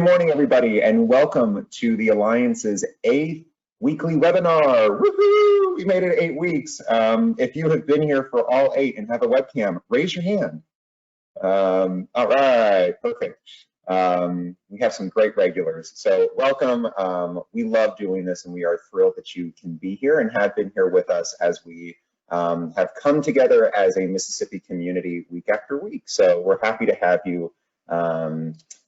Good morning, everybody, and welcome to the Alliance's 8th weekly webinar. Woohoo! We made it 8 weeks. If you have been here for all 8 and have a webcam, raise your hand. All right, perfect. We have some great regulars, so welcome. We love doing this, and we are thrilled that you can be here and have been here with us as we have come together as a Mississippi community week after week. So we're happy to have you.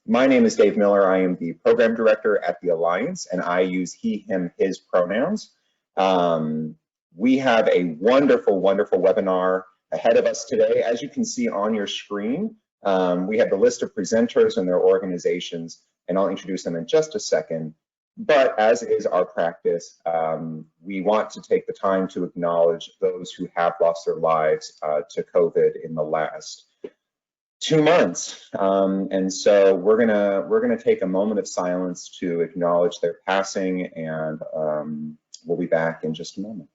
My name is Dave Miller. I am the program director at the Alliance, and I use he, him, his pronouns. We have a wonderful, wonderful webinar ahead of us today. As you can see on your screen, we have the list of presenters and their organizations, and I'll introduce them in just a second. But as is our practice, we want to take the time to acknowledge those who have lost their lives to COVID in the last 2 months, and so we're gonna take a moment of silence to acknowledge their passing, and we'll be back in just a moment.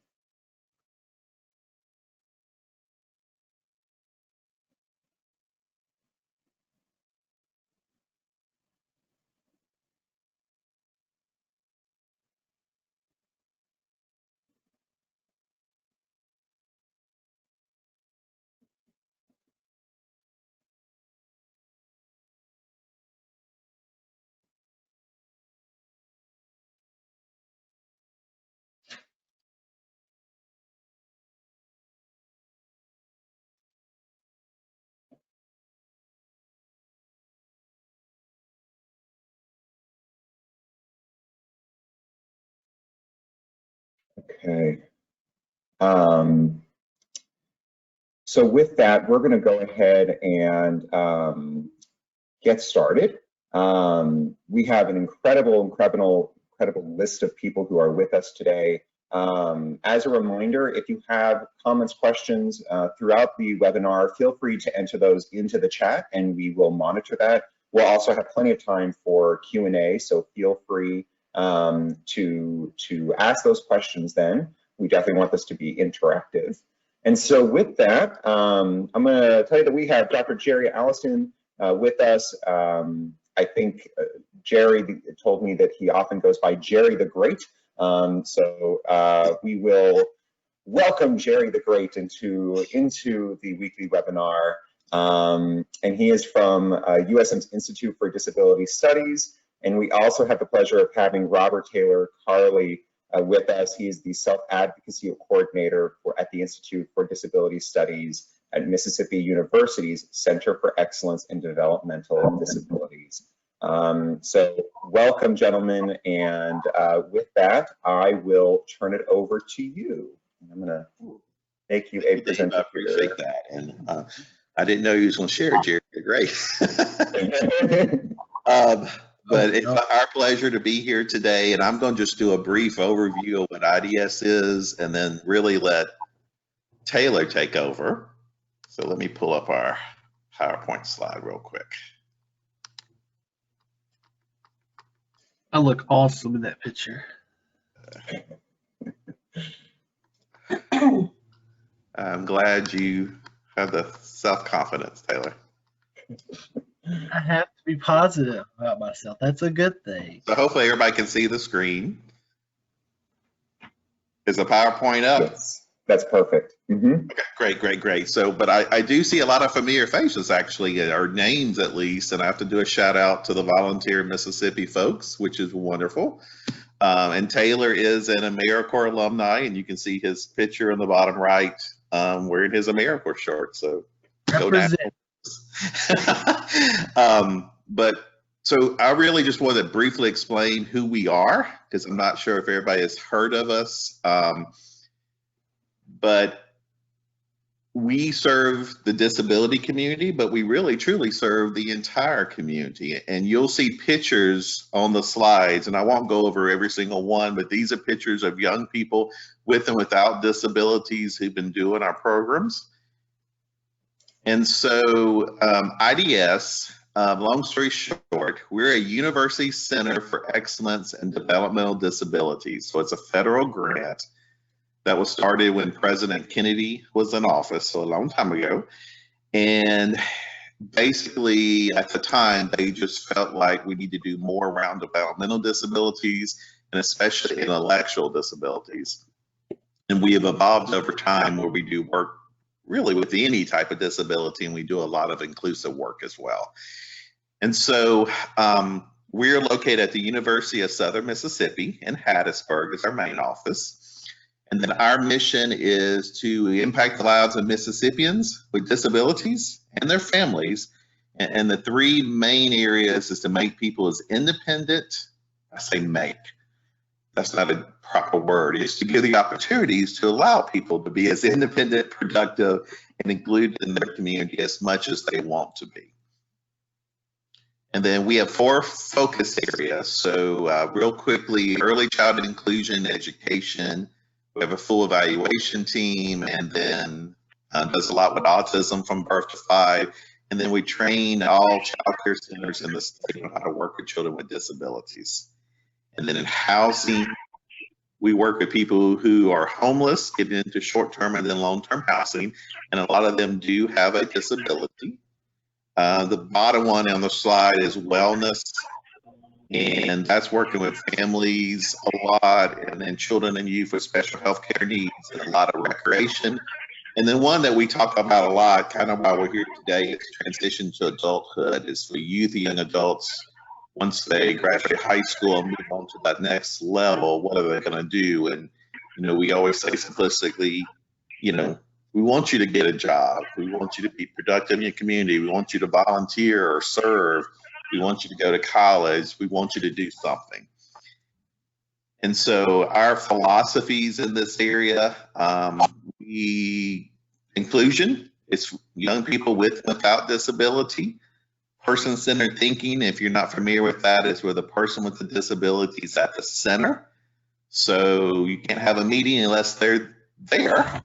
Okay. So with that, we're going to go ahead and get started. We have an incredible list of people who are with us today. As a reminder, if you have comments, questions throughout the webinar, feel free to enter those into the chat and we will monitor that. We'll also have plenty of time for Q&A, so feel free to ask those questions then. We definitely want this to be interactive. And so with that, I'm going to tell you that we have Dr. Jerry Alliston with us. I think Jerry told me that he often goes by Jerry the Great. So we will welcome Jerry the Great into the weekly webinar. And he is from USM's Institute for Disability Studies. And we also have the pleasure of having Robert Taylor Carley with us. He is the Self-Advocacy Coordinator at the Institute for Disability Studies at Mississippi University's Center for Excellence in Developmental Disabilities. So welcome, gentlemen, and with that, I will turn it over to you. I'm gonna make you a presenter. I appreciate that, and I didn't know you was gonna share, Jerry. Great. But it's our pleasure to be here today, and I'm going to just do a brief overview of what IDS is and then really let Taylor take over. So let me pull up our PowerPoint slide real quick. I look awesome in that picture. I'm glad you have the self-confidence, Taylor. I have to be positive about myself. That's a good thing. So hopefully everybody can see the screen. Is the PowerPoint up? Yes, that's perfect. Okay, great. So, but I do see a lot of familiar faces, actually, or names at least, and I have to do a shout out to the Volunteer Mississippi folks, which is wonderful. And Taylor is an AmeriCorps alumni, and you can see his picture in the bottom right wearing his AmeriCorps shirt. So go down. But so I really just want to briefly explain who we are, because I'm not sure if everybody has heard of us. But we serve the disability community, but we really truly serve the entire community. And you'll see pictures on the slides, and I won't go over every single one, but these are pictures of young people with and without disabilities who've been doing our programs. And so IDS, long story short, we're a University Center for Excellence in Developmental Disabilities. So it's a federal grant that was started when President Kennedy was in office, so a long time ago. And basically, at the time, they just felt like we need to do more around developmental disabilities and especially intellectual disabilities. And we have evolved over time where we do work really with any type of disability, and we do a lot of inclusive work as well. And so we're located at the University of Southern Mississippi in Hattiesburg is our main office. And then our mission is to impact the lives of Mississippians with disabilities and their families. And the three main areas is to make people as independent. I say make. That's not a proper word. It's to give the opportunities to allow people to be as independent, productive, and included in their community as much as they want to be. And then we have 4 focus areas. So real quickly, early childhood inclusion, education. We have a full evaluation team, and then does a lot with autism from birth to 5. And then we train all child care centers in the state on how to work with children with disabilities. And then in housing, we work with people who are homeless, get into short-term and then long-term housing, and a lot of them do have a disability. The bottom one on the slide is wellness, and that's working with families a lot, and then children and youth with special health care needs, and a lot of recreation. And then one that we talk about a lot, kind of why we're here today, is transition to adulthood. It's for youth and young adults. Once they graduate high school and move on to that next level, what are they going to do? And, you know, we always say simplistically, you know, we want you to get a job. We want you to be productive in your community. We want you to volunteer or serve. We want you to go to college. We want you to do something. And so our philosophies in this area, inclusion, it's young people with and without disability. Person-centered thinking, if you're not familiar with that, is where the person with the disability is at the center. So you can't have a meeting unless they're there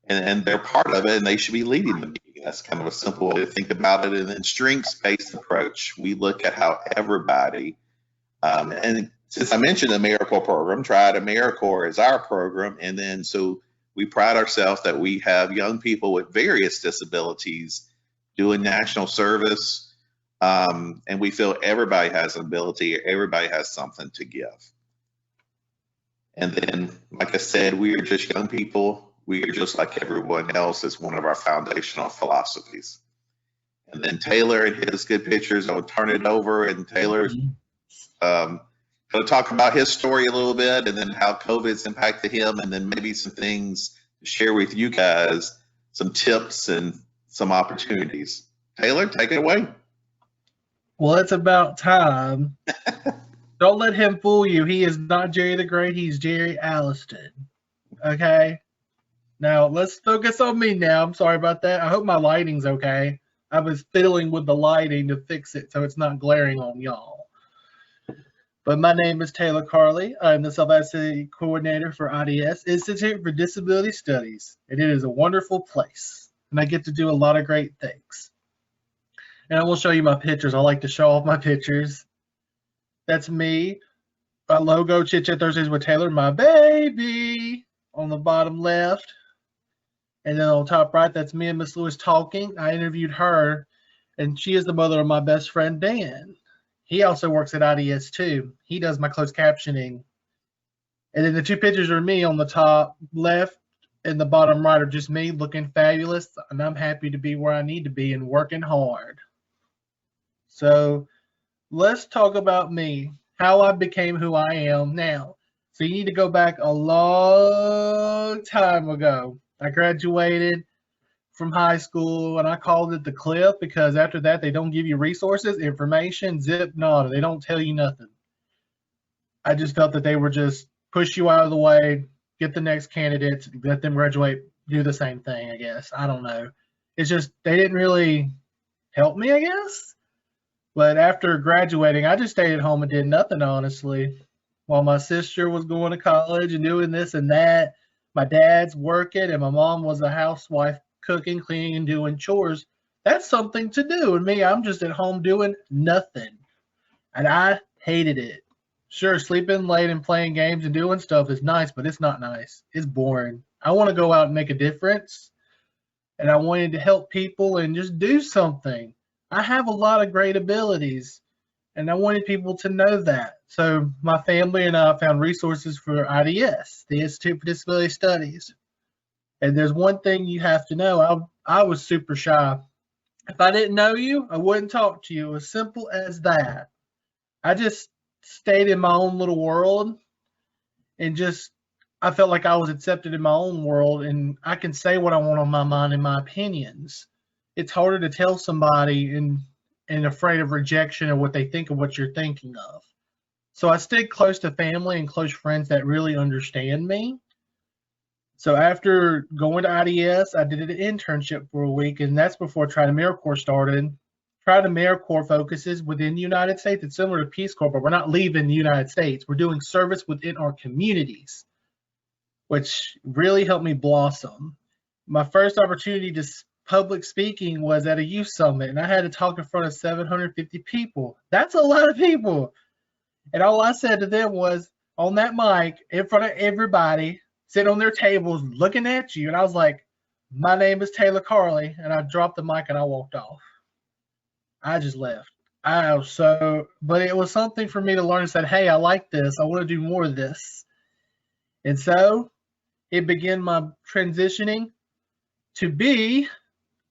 and they're part of it, and they should be leading the meeting. That's kind of a simple way to think about it. And then strengths-based approach. We look at how everybody, and since I mentioned the AmeriCorps program, Triad AmeriCorps is our program. And then so we pride ourselves that we have young people with various disabilities doing national service. And we feel everybody has an ability, everybody has something to give. And then, like I said, we are just young people. We are just like everyone else. It's one of our foundational philosophies. And then Taylor and his good pictures, I'll turn it over, and Taylor's going to talk about his story a little bit, and then how COVID's impacted him, and then maybe some things to share with you guys, some tips and some opportunities. Taylor, take it away. Well, it's about time. Don't let him fool you. He is not Jerry the Great. He's Jerry Alliston. Okay? Now, let's focus on me now. I'm sorry about that. I hope my lighting's okay. I was fiddling with the lighting to fix it so it's not glaring on y'all. But my name is Taylor Carley. I'm the Self-Advocacy Coordinator for IDS, Institute for Disability Studies. And it is a wonderful place. And I get to do a lot of great things. And I will show you my pictures. I like to show off my pictures. That's me. My logo, Chit Chat Thursdays with Taylor, my baby, on the bottom left. And then on top right, that's me and Miss Lewis talking. I interviewed her, and she is the mother of my best friend, Dan. He also works at IDS too. He does my closed captioning. And then the 2 pictures are me on the top left and the bottom right are just me looking fabulous. And I'm happy to be where I need to be and working hard. So let's talk about me, how I became who I am now. So you need to go back a long time ago. I graduated from high school, and I called it the cliff because after that, they don't give you resources, information, zip, nada. They don't tell you nothing. I just felt that they were just push you out of the way, get the next candidates, let them graduate, do the same thing, I guess. I don't know. It's just they didn't really help me, I guess. But after graduating, I just stayed at home and did nothing, honestly. While my sister was going to college and doing this and that, my dad's working, and my mom was a housewife cooking, cleaning, and doing chores. That's something to do. And me, I'm just at home doing nothing. And I hated it. Sure, sleeping late and playing games and doing stuff is nice, but it's not nice. It's boring. I want to go out and make a difference. And I wanted to help people and just do something. I have a lot of great abilities, and I wanted people to know that. So my family and I found resources for IDS, the Institute for Disability Studies. And there's one thing you have to know. I was super shy. If I didn't know you, I wouldn't talk to you. As simple as that. I just stayed in my own little world and just I felt like I was accepted in my own world and I can say what I want on my mind and my opinions. It's harder to tell somebody and afraid of rejection or what they think of what you're thinking of. So I stayed close to family and close friends that really understand me. So after going to IDS, I did an internship for a week, and that's before Try to AmeriCorps started. Try to AmeriCorps focuses within the United States. It's similar to Peace Corps, but we're not leaving the United States. We're doing service within our communities, which really helped me blossom. My first opportunity to public speaking was at a youth summit, and I had to talk in front of 750 people. That's a lot of people. And all I said to them was, on that mic, in front of everybody, sitting on their tables, looking at you, and I was like, my name is Taylor Carley, and I dropped the mic and I walked off. I just left. But it was something for me to learn and said, hey, I like this. I want to do more of this. And so it began my transitioning to be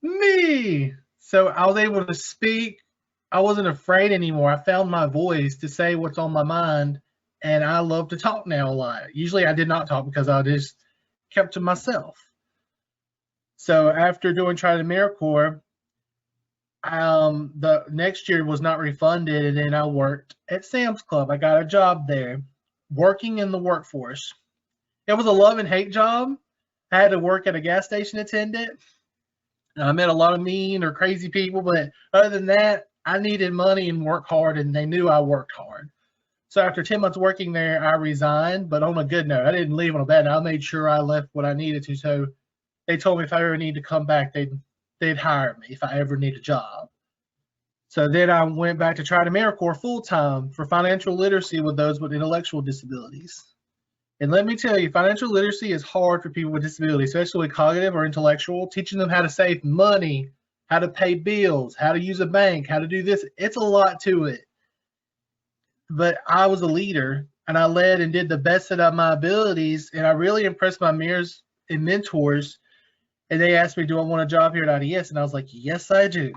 me. So I was able to speak. I wasn't afraid anymore. I found my voice to say what's on my mind, and I love to talk now a lot. Usually I did not talk because I just kept to myself. So after doing Try to AmeriCorps, the next year was not refunded, and then I worked at Sam's Club. I got a job there, working in the workforce. It was a love and hate job. I had to work at a gas station attendant. I met a lot of mean or crazy people, but other than that, I needed money and work hard, and they knew I worked hard. So after 10 months working there, I resigned, but on a good note. I didn't leave on a bad note. I made sure I left what I needed to. So they told me if I ever need to come back, they'd hire me if I ever need a job. So then I went back to Try to AmeriCorps full-time for financial literacy with those with intellectual disabilities. And let me tell you, financial literacy is hard for people with disabilities, especially cognitive or intellectual. Teaching them how to save money, how to pay bills, how to use a bank, how to do this. It's a lot to it. But I was a leader, and I led and did the best of my abilities, and I really impressed my mirrors and mentors. And they asked me, do I want a job here at IDS? And I was like, yes, I do.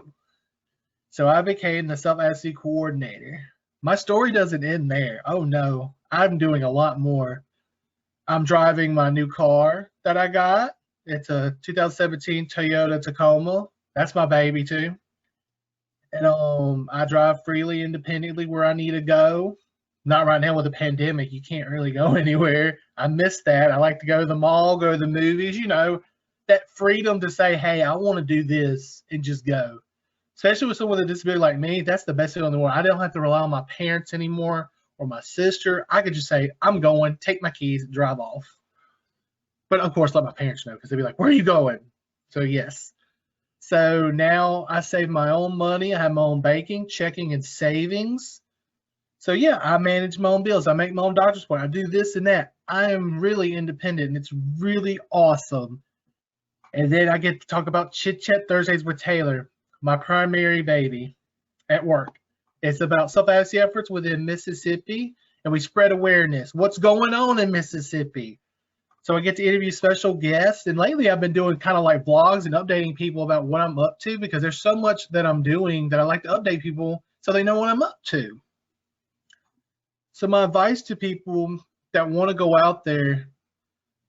So I became the Self-Advocacy coordinator. My story doesn't end there. Oh, no. I'm doing a lot more. I'm driving my new car that I got. It's a 2017 Toyota Tacoma. That's my baby, too. And I drive freely, independently where I need to go. Not right now with the pandemic. You can't really go anywhere. I miss that. I like to go to the mall, go to the movies, that freedom to say, hey, I want to do this and just go. Especially with someone with a disability like me, that's the best thing in the world. I don't have to rely on my parents anymore or my sister. I could just say, I'm going, take my keys, and drive off. But of course, let my parents know because they'd be like, where are you going? So yes. So now I save my own money. I have my own banking, checking, and savings. So yeah, I manage my own bills. I make my own doctor's appointment. I do this and that. I am really independent, and it's really awesome. And then I get to talk about Chit Chat Thursdays with Taylor, my primary baby at work. It's about self-advocacy efforts within Mississippi, and we spread awareness. What's going on in Mississippi? So I get to interview special guests, and lately I've been doing kind of like vlogs and updating people about what I'm up to because there's so much that I'm doing that I like to update people so they know what I'm up to. So my advice to people that want to go out there,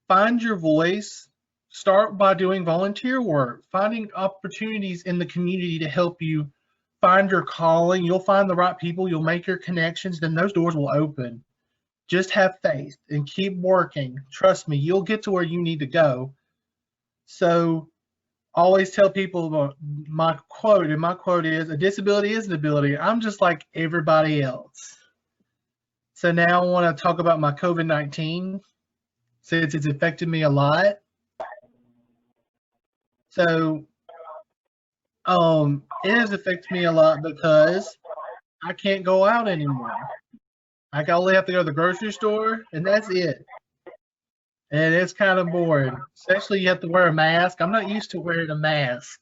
find your voice. Start by doing volunteer work, finding opportunities in the community to help you find your calling. You'll find the right people. You'll make your connections. Then those doors will open. Just have faith and keep working. Trust me, you'll get to where you need to go. So always tell people my quote, and my quote is, a disability is an ability. I'm just like everybody else. So now I want to talk about my COVID-19 since it's affected me a lot. So it has affected me a lot because I can't go out anymore. I only have to go to the grocery store, and that's it. And it's kind of boring, especially you have to wear a mask. I'm not used to wearing a mask.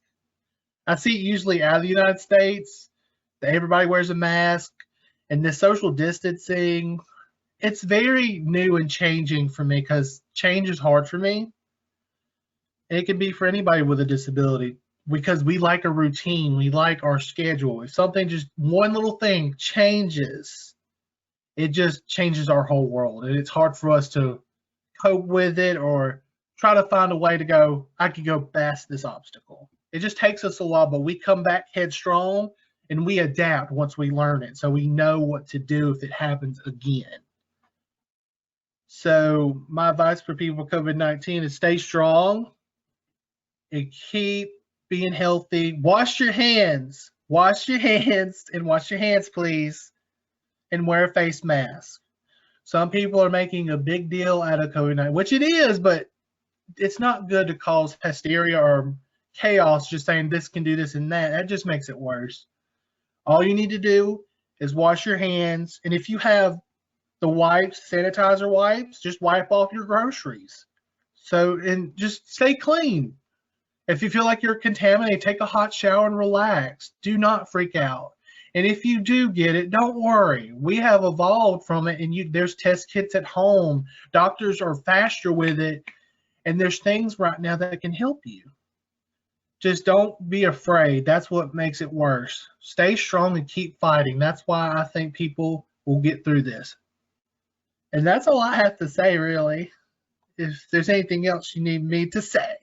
I see it usually out of the United States, that everybody wears a mask, and this social distancing, it's very new and changing for me because change is hard for me. It can be for anybody with a disability because we like a routine, we like our schedule. If something, just one little thing changes, it just changes our whole world, and it's hard for us to cope with it or try to find a way to go, I could go past this obstacle. It just takes us a while, but we come back headstrong and we adapt once we learn it, so we know what to do if it happens again. So my advice for people with COVID-19 is stay strong and keep being healthy. Wash your hands. Wash your hands and wash your hands, please. And wear a face mask. Some people are making a big deal out of COVID-19, which it is, but it's not good to cause hysteria or chaos just saying this can do this and that. That just makes it worse. All you need to do is wash your hands. And if you have the wipes, sanitizer wipes, just wipe off your groceries. So, and just stay clean. If you feel like you're contaminated, take a hot shower and relax. Do not freak out. And if you do get it, don't worry. We have evolved from it, and there's test kits at home. Doctors are faster with it, and there's things right now that can help you. Just don't be afraid. That's what makes it worse. Stay strong and keep fighting. That's why I think people will get through this. And that's all I have to say, really. If there's anything else you need me to say.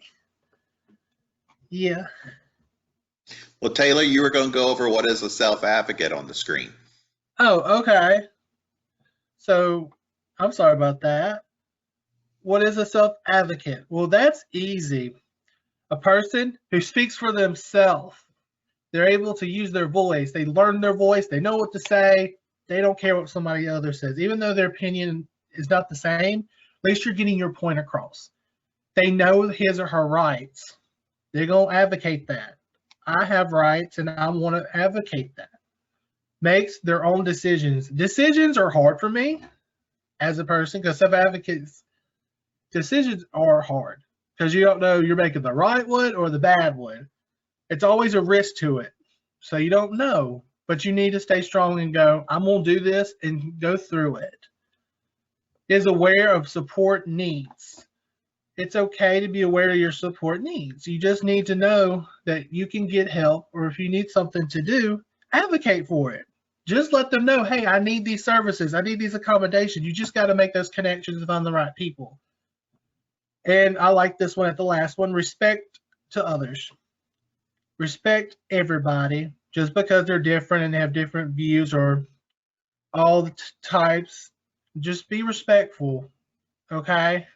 Yeah. Well, Taylor, you were going to go over what is a self-advocate on the screen. Oh, okay. So, I'm sorry about that. What is a self-advocate? Well, that's easy. A person who speaks for themselves. They're able to use their voice. They learn their voice. They know what to say. They don't care what somebody else says. Even though their opinion is not the same, at least you're getting your point across. They know his or her rights. They're going to advocate that. I have rights and I want to advocate that. Makes their own decisions. Decisions are hard for me as a person because self-advocates, decisions are hard because you don't know you're making the right one or the bad one. It's always a risk to it. So you don't know, but you need to stay strong and go, I'm going to do this and go through it. Is aware of support needs. It's okay to be aware of your support needs. You just need to know that you can get help, or if you need something to do, advocate for it. Just let them know, hey, I need these services. I need these accommodations. You just got to make those connections and find the right people. And I like this one at the last one, respect to others. Respect everybody just because they're different and they have different views or all the types. Just be respectful, okay?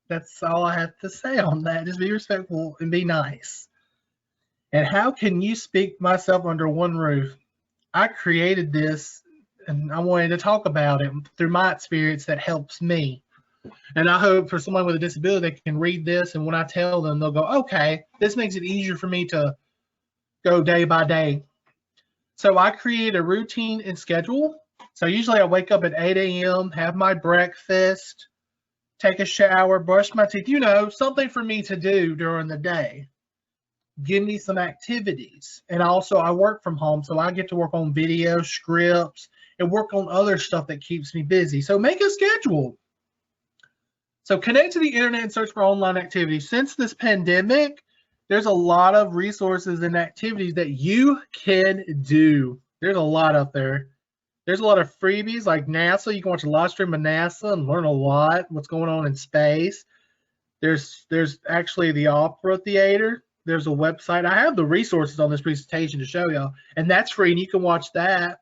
That's all I have to say on that. Just be respectful and be nice. And how can you speak myself under one roof? I created this and I wanted to talk about it through my experience that helps me. And I hope for someone with a disability they can read this, and when I tell them, they'll go, okay, this makes it easier for me to go day by day. So I create a routine and schedule. So usually I wake up at 8 a.m., have my breakfast, take a shower, brush my teeth, something for me to do during the day. Give me some activities. And also I work from home, so I get to work on video scripts and work on other stuff that keeps me busy. So make a schedule. So connect to the internet and search for online activities. Since this pandemic, there's a lot of resources and activities that you can do. There's a lot out there. There's a lot of freebies like NASA. You can watch a live stream of NASA and learn a lot what's going on in space. There's actually the Opera Theater. There's a website. I have the resources on this presentation to show y'all, and that's free, and you can watch that.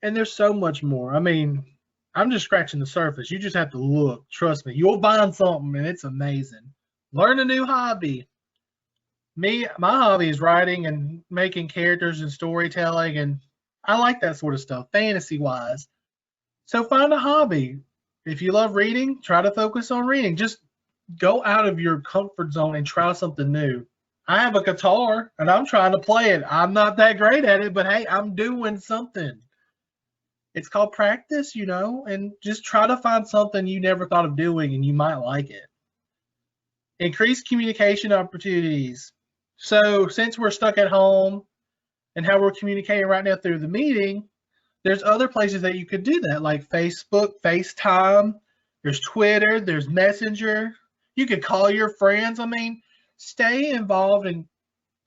And there's so much more. I mean, I'm just scratching the surface. You just have to look. Trust me. You'll find something, and it's amazing. Learn a new hobby. My hobby is writing and making characters and storytelling, and I like that sort of stuff, fantasy-wise. So find a hobby. If you love reading, try to focus on reading. Just go out of your comfort zone and try something new. I have a guitar, and I'm trying to play it. I'm not that great at it, but hey, I'm doing something. It's called practice, and just try to find something you never thought of doing, and you might like it. Increase communication opportunities. So since we're stuck at home and how we're communicating right now through the meeting, there's other places that you could do that, like Facebook, FaceTime, there's Twitter, there's Messenger. You could call your friends. I mean, stay involved and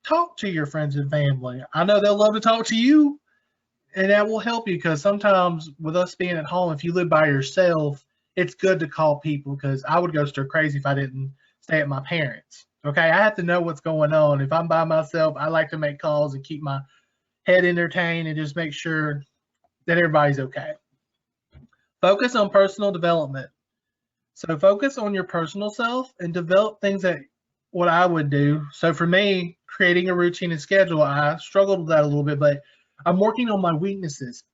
talk to your friends and family. I know they'll love to talk to you, and that will help you because sometimes with us being at home, if you live by yourself, it's good to call people because I would go stir crazy if I didn't stay at my parents'. Okay, I have to know what's going on. If I'm by myself, I like to make calls and keep my head entertained and just make sure that everybody's okay. Focus on personal development. So focus on your personal self and develop things that what I would do. So for me, creating a routine and schedule, I struggled with that a little bit, but I'm working on my weaknesses.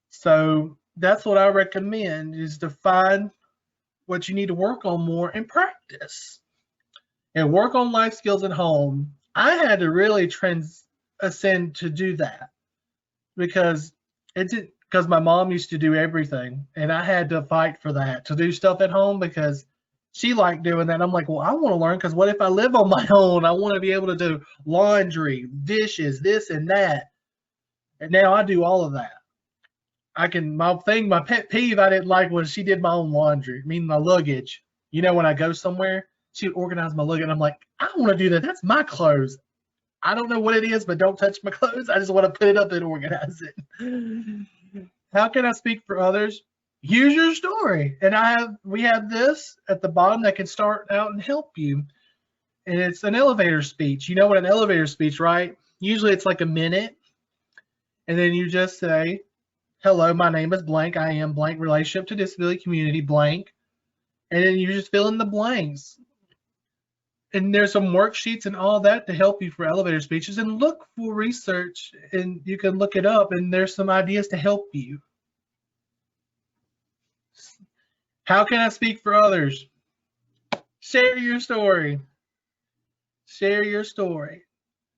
So that's what I recommend is to find what you need to work on more and practice. And work on life skills at home. I had to really ascend to do that because my mom used to do everything and I had to fight for that to do stuff at home because she liked doing that. I'm like, well, I want to learn because what if I live on my own? I want to be able to do laundry, dishes, this and that. And now I do all of that. My pet peeve I didn't like was she did my own laundry, meaning my luggage. You know, when I go somewhere, she would organize my luggage and I'm like, I don't want to do that. That's my clothes. I don't know what it is, but don't touch my clothes. I just want to put it up and organize it. How can I speak for others? Use your story. And we have this at the bottom that can start out and help you. And it's an elevator speech. You know what an elevator speech, right? Usually it's like a minute. And then you just say, hello, my name is blank. I am blank relationship to disability community blank. And then you just fill in the blanks. And there's some worksheets and all that to help you for elevator speeches, and look for research and you can look it up and there's some ideas to help you. How can I speak for others? Share your story. Share your story.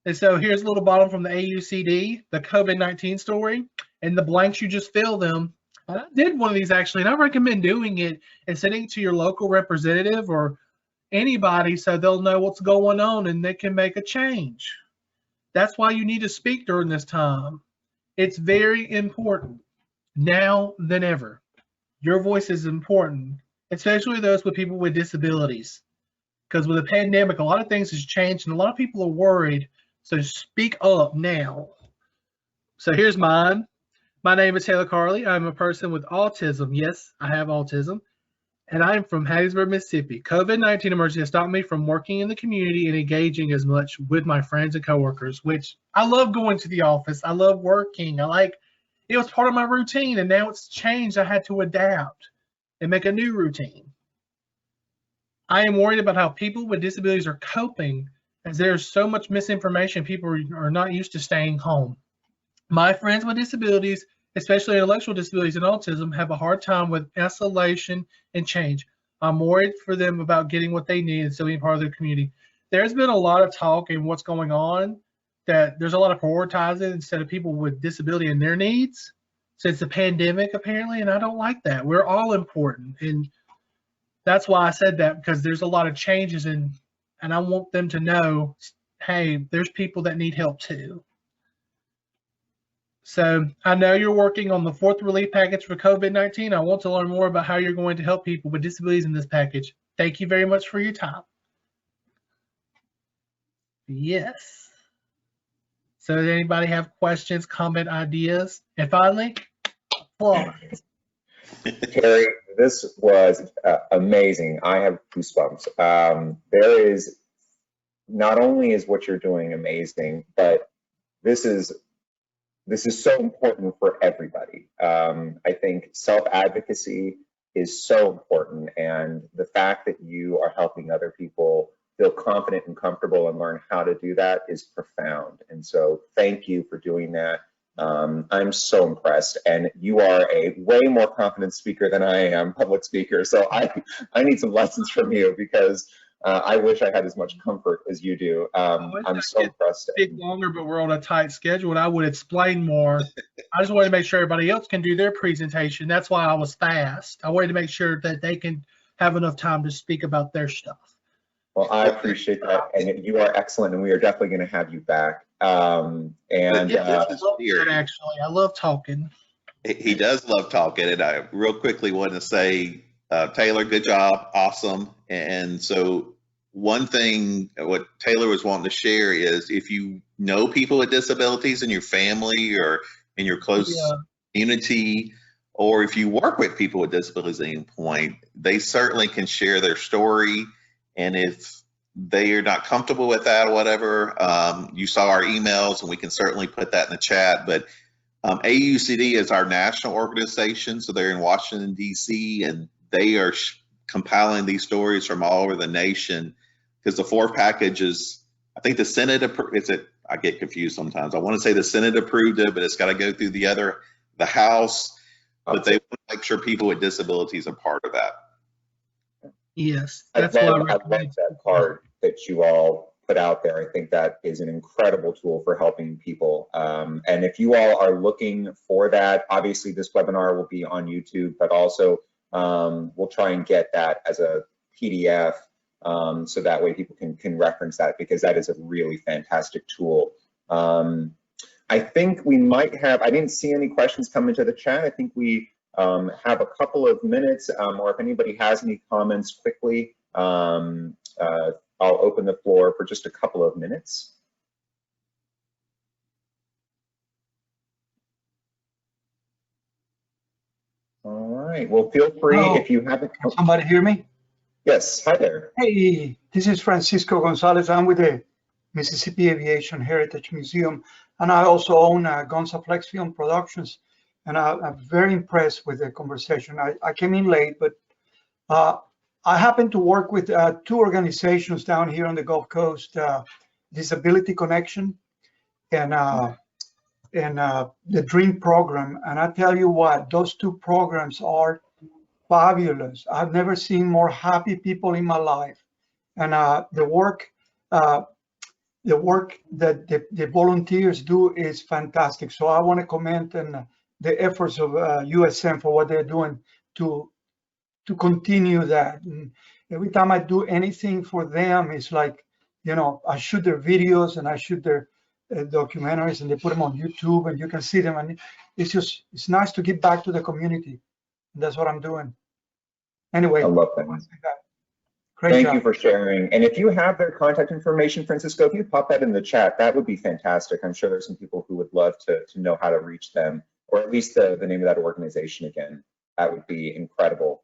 And so here's a little bottom from the AUCD, the COVID-19 story, and the blanks you just fill them. And I did one of these actually, and I recommend doing it and sending it to your local representative or anybody so they'll know what's going on and they can make a change. That's why you need to speak during this time. It's very important now than ever. Your voice is important, especially those with people with disabilities. Because with the pandemic, a lot of things has changed and a lot of people are worried. So speak up now. So here's mine. My name is Carley. I'm a person with autism. Yes, I have autism. And I'm from Hattiesburg, Mississippi. COVID-19 emergency has stopped me from working in the community and engaging as much with my friends and coworkers, which I love going to the office. I love working. It was part of my routine, and now it's changed. I had to adapt and make a new routine. I am worried about how people with disabilities are coping as there's so much misinformation. People are not used to staying home. My friends with disabilities, especially intellectual disabilities and autism, have a hard time with isolation and change. I'm worried for them about getting what they need and still being part of their community. There's been a lot of talk and what's going on that there's a lot of prioritizing instead of people with disability and their needs since the pandemic, apparently, and I don't like that. We're all important, and that's why I said that, because there's a lot of changes, and I want them to know, hey, there's people that need help too. So I know you're working on the 4th relief package for COVID-19. I want to learn more about how you're going to help people with disabilities in this package. Thank you very much for your time. Yes. So does anybody have questions, comment, ideas? And finally, applause. Terry, this was amazing. I have goosebumps. There is, not only is what you're doing amazing, but this is so important for everybody. I think self-advocacy is so important, and the fact that you are helping other people feel confident and comfortable and learn how to do that is profound. And so thank you for doing that. I'm so impressed, and you are a way more confident speaker than I am, public speaker. So I need some lessons from you, because I wish I had as much comfort as you do. I'm so impressed. Speak longer, but we're on a tight schedule, and I would explain more. I just wanted to make sure everybody else can do their presentation. That's why I was fast. I wanted to make sure that they can have enough time to speak about their stuff. Well, I appreciate that, and you are excellent, and we are definitely going to have you back. And I love that, actually. I love talking. He does love talking, and I real quickly want to say, Taylor, good job, awesome. And so one thing, what Taylor was wanting to share is, if you know people with disabilities in your family or in your close community, or if you work with people with disabilities at any point, they certainly can share their story. And if they are not comfortable with that or whatever, you saw our emails, and we can certainly put that in the chat. But AUCD is our national organization, so they're in Washington, D.C., and they are compiling these stories from all over the nation, because the fourth package is, I think the Senate, I get confused sometimes. I want to say the Senate approved it, but it's got to go through the House, but they want to make sure people with disabilities are part of that. Yes, that's why I love that card that you all put out there. I think that is an incredible tool for helping people. And if you all are looking for that, obviously this webinar will be on YouTube, but also we'll try and get that as a PDF, so that way people can reference that, because that is a really fantastic tool. I think we might have, I didn't see any questions come into the chat. I think we have a couple of minutes, or if anybody has any comments quickly, I'll open the floor for just a couple of minutes. All right, well, feel free if you haven't. Can somebody hear me? Yes, hi there. Hey, this is Francisco Gonzalez. I'm with the Mississippi Aviation Heritage Museum, and I also own Gonza Flex Film Productions, and I'm very impressed with the conversation. I came in late, but I happen to work with two organizations down here on the Gulf Coast, Disability Connection and the DREAM program. And I tell you what, those two programs are fabulous. I've never seen more happy people in my life. And the work that the volunteers do is fantastic. So I want to comment on the efforts of USM for what they're doing to continue that. And every time I do anything for them, it's like, you know, I shoot their videos and I shoot their documentaries, and they put them on YouTube, and you can see them. And it's nice to give back to the community. And that's what I'm doing. Anyway, I love that. Great Thank you for sharing. And if you have their contact information, Francisco, if you pop that in the chat, that would be fantastic. I'm sure there's some people who would love to know how to reach them, or at least the name of that organization again. That would be incredible.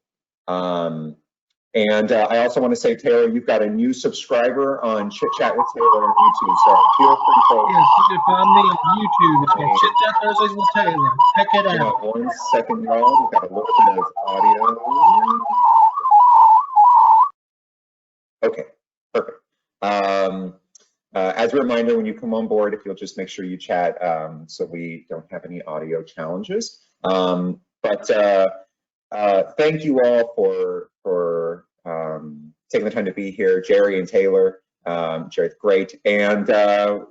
And I also want to say, Taylor, you've got a new subscriber on Chit Chat with Taylor on YouTube, so feel free to. Yes, you can find me on YouTube. It's called Chit Chat Thursdays with Taylor. Check it out. 1 second, y'all. We've got a little bit of audio. Okay, perfect. As a reminder, when you come on board, if you'll just make sure you chat so we don't have any audio challenges. Thank you all for taking the time to be here, Jerry and Taylor. Jerry's great. And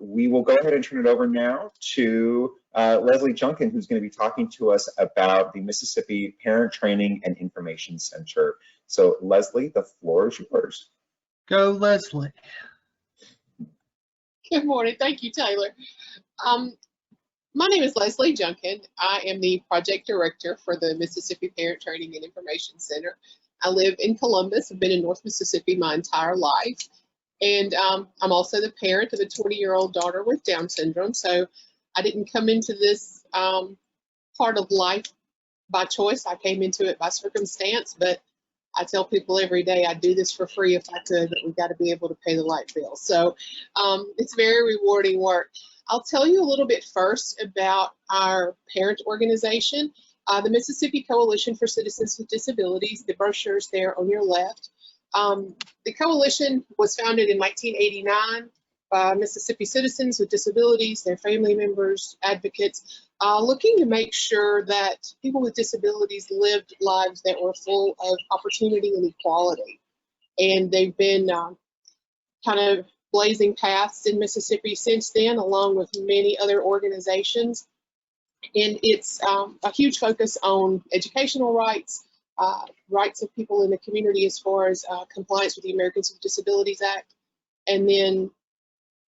we will go ahead and turn it over now to Leslie Junkin, who's going to be talking to us about the Mississippi Parent Training and Information Center. So Leslie, the floor is yours. Go, Leslie. Good morning. Thank you, Taylor. My name is Leslie Junkin. I am the project director for the Mississippi Parent Training and Information Center. I live in Columbus. I've been in North Mississippi my entire life. And I'm also the parent of a 20-year-old daughter with Down syndrome. So I didn't come into this part of life by choice. I came into it by circumstance, but I tell people every day I'd do this for free if I could, but we've got to be able to pay the light bill. So it's very rewarding work. I'll tell you a little bit first about our parent organization, the Mississippi Coalition for Citizens with Disabilities. The brochure's there on your left. The coalition was founded in 1989 by Mississippi citizens with disabilities, their family members, advocates, looking to make sure that people with disabilities lived lives that were full of opportunity and equality. And they've been kind of blazing paths in Mississippi since then, along with many other organizations. And it's a huge focus on educational rights, rights of people in the community as far as compliance with the Americans with Disabilities Act, and then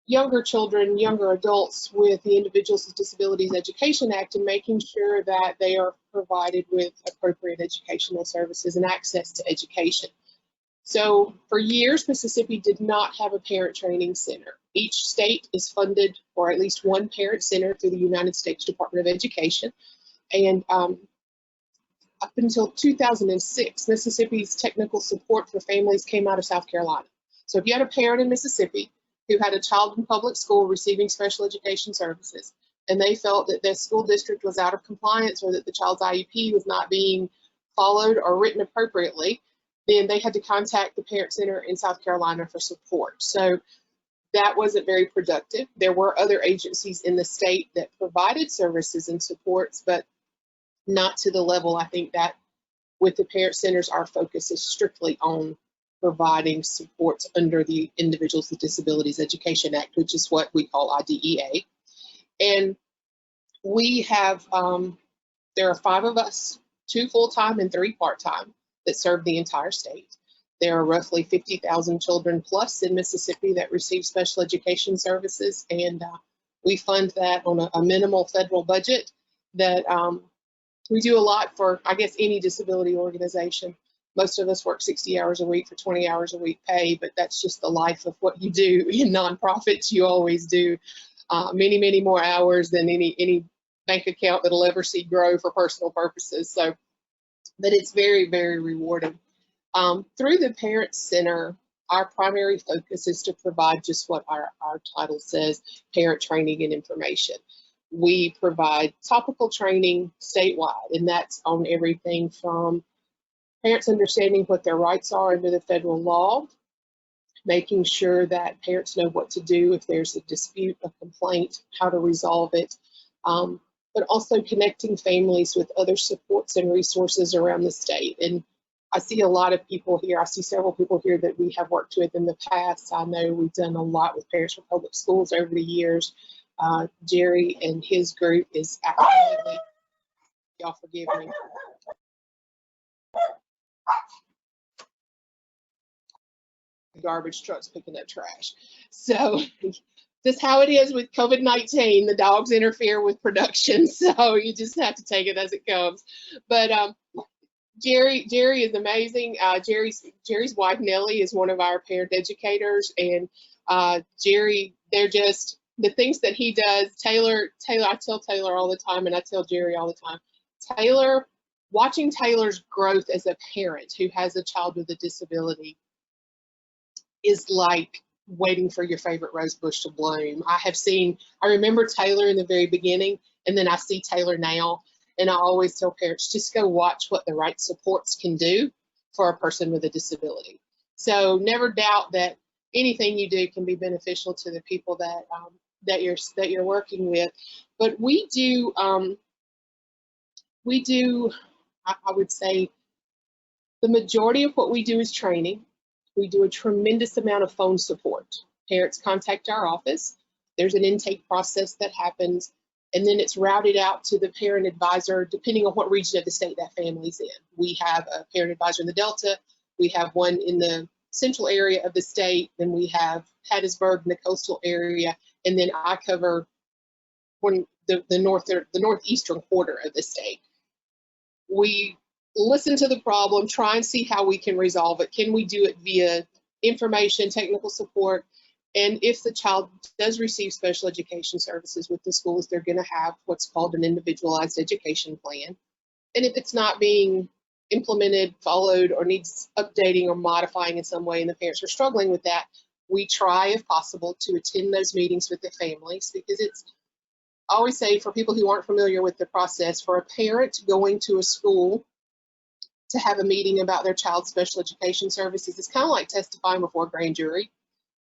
younger children, younger adults with the Individuals with Disabilities Education Act, and making sure that they are provided with appropriate educational services and access to education. So for years, Mississippi did not have a parent training center. Each state is funded for at least one parent center through the United States Department of Education. And up until 2006, Mississippi's technical support for families came out of South Carolina. So if you had a parent in Mississippi who had a child in public school receiving special education services, and they felt that their school district was out of compliance or that the child's IEP was not being followed or written appropriately, then they had to contact the parent center in South Carolina for support. So that wasn't very productive. There were other agencies in the state that provided services and supports, but not to the level. I think that with the parent centers, our focus is strictly on providing supports under the Individuals with Disabilities Education Act, which is what we call IDEA. And we have, there are 5 of us, 2 full-time and 3 part-time, that serve the entire state. There are roughly 50,000 children plus in Mississippi that receive special education services, and we fund that on a minimal federal budget. That we do a lot for, I guess, any disability organization. Most of us work 60 hours a week for 20 hours a week pay, but that's just the life of what you do in nonprofits. You always do many, many more hours than any bank account that'll ever see grow for personal purposes. So, but it's very, very rewarding. Through the Parent Center, our primary focus is to provide just what our title says, parent training and information. We provide topical training statewide, and that's on everything from parents understanding what their rights are under the federal law, making sure that parents know what to do if there's a dispute, a complaint, how to resolve it, but also connecting families with other supports and resources around the state. And I see a lot of people here. I see several people here that we have worked with in the past. I know we've done a lot with Parents for Public Schools over the years. Jerry and his group is absolutely, y'all forgive me. Garbage trucks picking up trash. So that's how it is with COVID-19. The dogs interfere with production, so you just have to take it as it comes. But Jerry is amazing. Jerry's wife Nellie is one of our parent educators, and Jerry, they're just the things that he does. Taylor, I tell Taylor all the time, and I tell Jerry all the time. Watching Taylor's growth as a parent who has a child with a disability is like waiting for your favorite rose bush to bloom. I remember Taylor in the very beginning, and then I see Taylor now, and I always tell parents, just go watch what the right supports can do for a person with a disability. So never doubt that anything you do can be beneficial to the people that you're working with. But we do, I would say the majority of what we do is training. We do a tremendous amount of phone support. Parents contact our office. There's an intake process that happens, and then it's routed out to the parent advisor, depending on what region of the state that family's in. We have a parent advisor in the Delta. We have one in the central area of the state. Then we have Hattiesburg in the coastal area, and then I cover the northeastern quarter of the state. We listen to the problem, try and see how we can resolve it. Can we do it via information, technical support? And if the child does receive special education services with the schools, they're going to have what's called an individualized education plan. And if it's not being implemented, followed, or needs updating or modifying in some way, and the parents are struggling with that, we try, if possible, to attend those meetings with the families, because I always say, for people who aren't familiar with the process, for a parent going to a school to have a meeting about their child's special education services, it's kind of like testifying before a grand jury.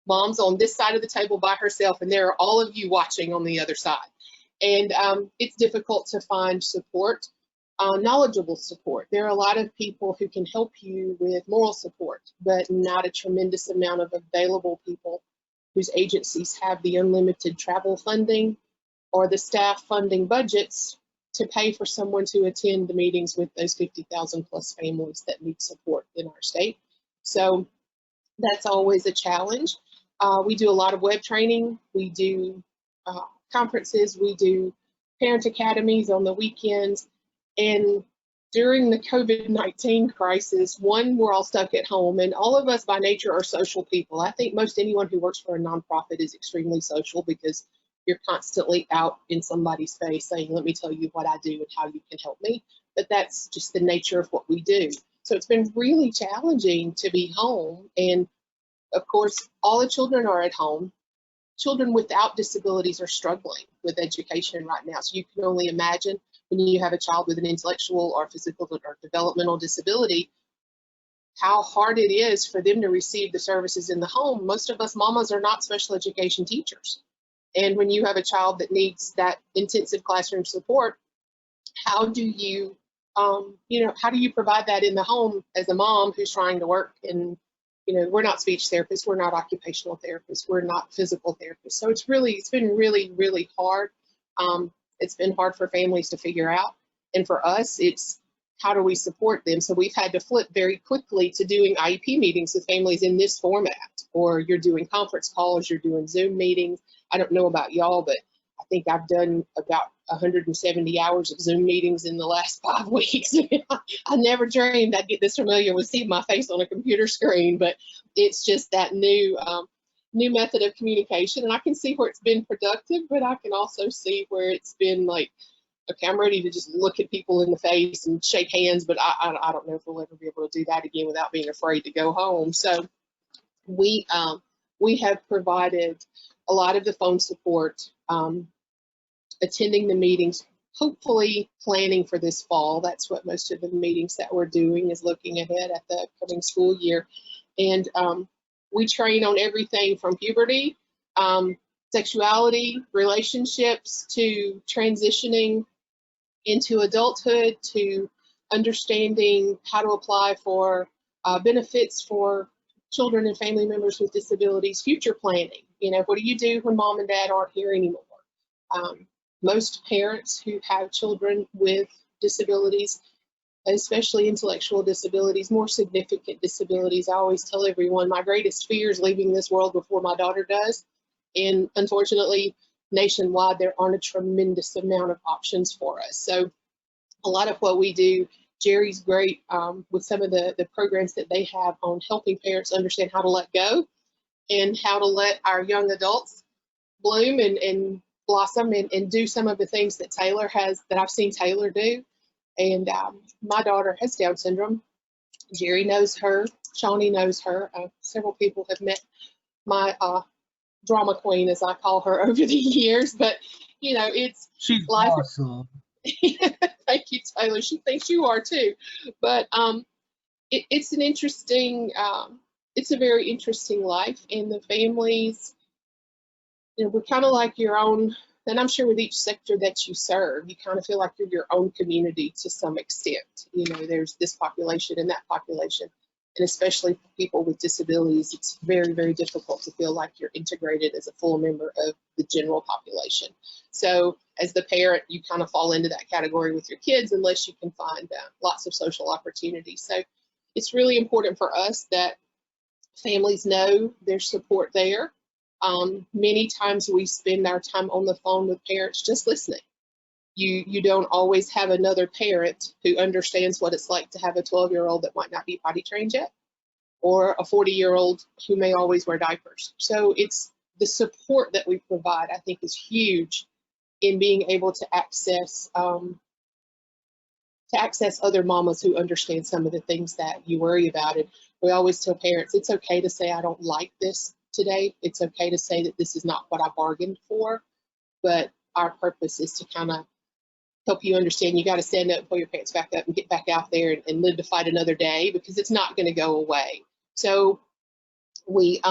Mom's on this side of the table by herself, and there are all of you watching on the other side. And it's difficult to find support, knowledgeable support. There are a lot of people who can help you with moral support, but not a tremendous amount of available people whose agencies have the unlimited travel funding or the staff funding budgets to pay for someone to attend the meetings with those 50,000 plus families that need support in our state. So that's always a challenge. We do a lot of web training. We do conferences. We do parent academies on the weekends. And during the COVID-19 crisis, we're all stuck at home, and all of us by nature are social people. I think most anyone who works for a nonprofit is extremely social because you're constantly out in somebody's face saying, let me tell you what I do and how you can help me. But that's just the nature of what we do. So it's been really challenging to be home. And of course, all the children are at home. Children without disabilities are struggling with education right now. So you can only imagine when you have a child with an intellectual or physical or developmental disability, how hard it is for them to receive the services in the home. Most of us mamas are not special education teachers. And when you have a child that needs that intensive classroom support, how do you, how do you provide that in the home as a mom who's trying to work? And, we're not speech therapists, we're not occupational therapists, we're not physical therapists. So it's been really, really hard. It's been hard for families to figure out. And for us, it's how do we support them? So we've had to flip very quickly to doing IEP meetings with families in this format, or you're doing conference calls, you're doing Zoom meetings. I don't know about y'all, but I think I've done about 170 hours of Zoom meetings in the last 5 weeks. I never dreamed I'd get this familiar with seeing my face on a computer screen, but it's just that new method of communication. And I can see where it's been productive, but I can also see where it's been like, okay, I'm ready to just look at people in the face and shake hands, but I don't know if we'll ever be able to do that again without being afraid to go home. So we have provided a lot of the phone support, attending the meetings, hopefully planning for this fall. That's what most of the meetings that we're doing is looking ahead at the upcoming school year. And we train on everything from puberty, sexuality, relationships, to transitioning into adulthood, to understanding how to apply for benefits for children and family members with disabilities, future planning. What do you do when mom and dad aren't here anymore? Most parents who have children with disabilities, especially intellectual disabilities, more significant disabilities, I always tell everyone my greatest fear is leaving this world before my daughter does. And unfortunately, nationwide, there aren't a tremendous amount of options for us. So a lot of what we do, Jerry's great with some of the programs that they have on helping parents understand how to let go and how to let our young adults bloom and blossom and do some of the things that I've seen Taylor do. And my daughter has Down syndrome. Jerry knows her. Shawnee knows her. Several people have met my drama queen, as I call her, over the years. But, she's life. awesome. Thank you, Taylor. She thinks you are too. But it's an interesting, it's a very interesting life. And the families, we're kind of like your own, and I'm sure with each sector that you serve, you kind of feel like you're your own community to some extent. There's this population and that population. And especially for people with disabilities, it's very, very difficult to feel like you're integrated as a full member of the general population. So as the parent, you kind of fall into that category with your kids unless you can find lots of social opportunities. So it's really important for us that families know there's support there. Many times we spend our time on the phone with parents just listening. You don't always have another parent who understands what it's like to have a 12-year-old that might not be potty trained yet, or a 40-year-old who may always wear diapers. So it's the support that we provide, I think, is huge in being able to access other mamas who understand some of the things that you worry about. And we always tell parents, it's okay to say, I don't like this today. It's okay to say that this is not what I bargained for, but our purpose is to kind of help you understand you got to stand up, pull your pants back up, and get back out there and live to fight another day, because it's not going to go away. So we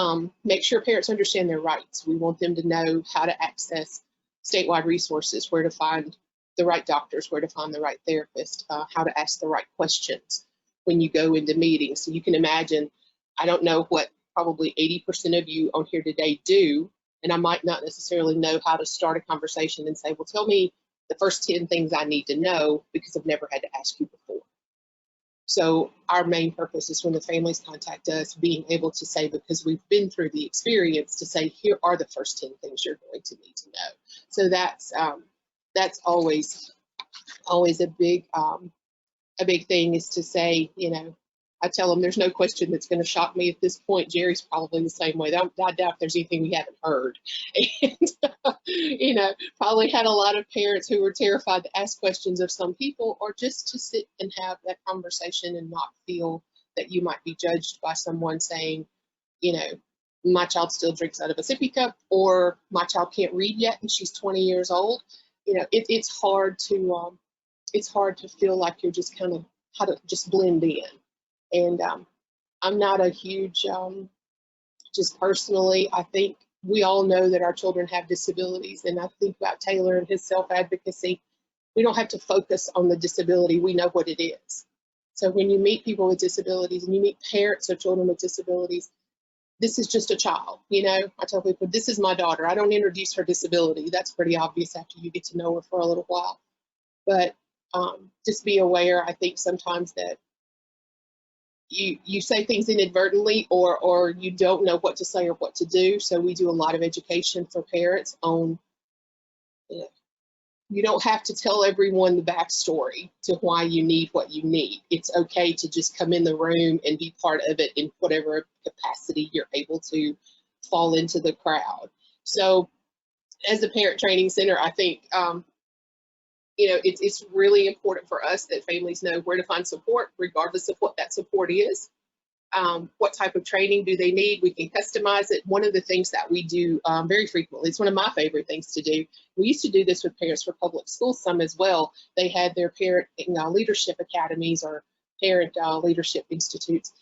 make sure parents understand their rights. We want them to know how to access statewide resources, where to find the right doctors, where to find the right therapist, how to ask the right questions when you go into meetings. So you can imagine, I don't know what probably 80% of you on here today do, and I might not necessarily know how to start a conversation and say, well, tell me the first 10 things I need to know because I've never had to ask you before. So our main purpose is when the families contact us, being able to say, because we've been through the experience, to say, here are the first 10 things you're going to need to know. So that's always a big thing, is to say, you know, I tell them there's no question that's going to shock me at this point. Jerry's probably the same way. I doubt there's anything we haven't heard. And, you know, probably had a lot of parents who were terrified to ask questions of some people, or just to sit and have that conversation and not feel that you might be judged by someone saying, you know, my child still drinks out of a sippy cup, or my child can't read yet and she's 20 years old. You know, it's hard to feel like you're just kind of how to just blend in. And I'm not a huge, just personally, I think we all know that our children have disabilities. And I think about Taylor and his self-advocacy. We don't have to focus on the disability. We know what it is. So when you meet people with disabilities and you meet parents of children with disabilities, this is just a child. You know, I tell people, this is my daughter. I don't introduce her disability. That's pretty obvious after you get to know her for a little while. But just be aware, I think sometimes that you say things inadvertently, or you don't know what to say or what to do. So we do a lot of education for parents on, you know, you don't have to tell everyone the backstory to why you need what you need. It's okay to just come in the room and be part of it in whatever capacity you're able to fall into the crowd. So as a parent training center, I think, you know, it's really important for us that families know where to find support, regardless of what that support is. What type of training do they need? We can customize it. One of the things that we do very frequently, it's one of my favorite things to do. We used to do this with Parents for Public Schools some as well. They had their parent leadership academies or parent leadership institutes.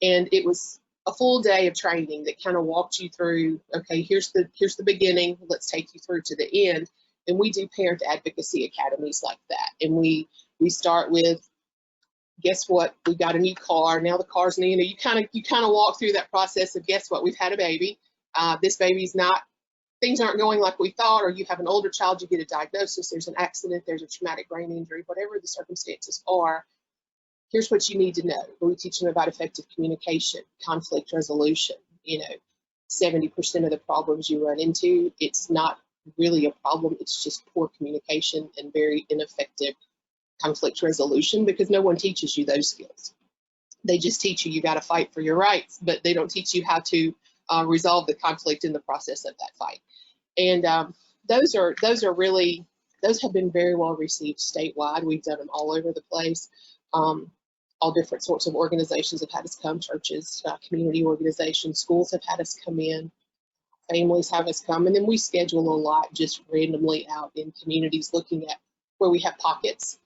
And it was a full day of training that kind of walked you through, okay, here's the beginning, let's take you through to the end. And we do parent advocacy academies like that. And we start with, guess what, we got a new car, now the car's new. You know, you kind of walk through that process of, guess what, we've had a baby. This baby's not, things aren't going like we thought, or you have an older child, you get a diagnosis, there's an accident, there's a traumatic brain injury, whatever the circumstances are. Here's what you need to know. We teach them about effective communication, conflict resolution. You know, 70% of the problems you run into, it's not really a problem, it's just poor communication and very ineffective conflict resolution, because no one teaches you those skills. They just teach you got to fight for your rights, but they don't teach you how to resolve the conflict in the process of that fight. And those have been very well received statewide. We've done them all over the place. All different sorts of organizations have had us come, churches, community organizations, schools have had us come in, families have us come, and then we schedule a lot just randomly out in communities, looking at where we have pockets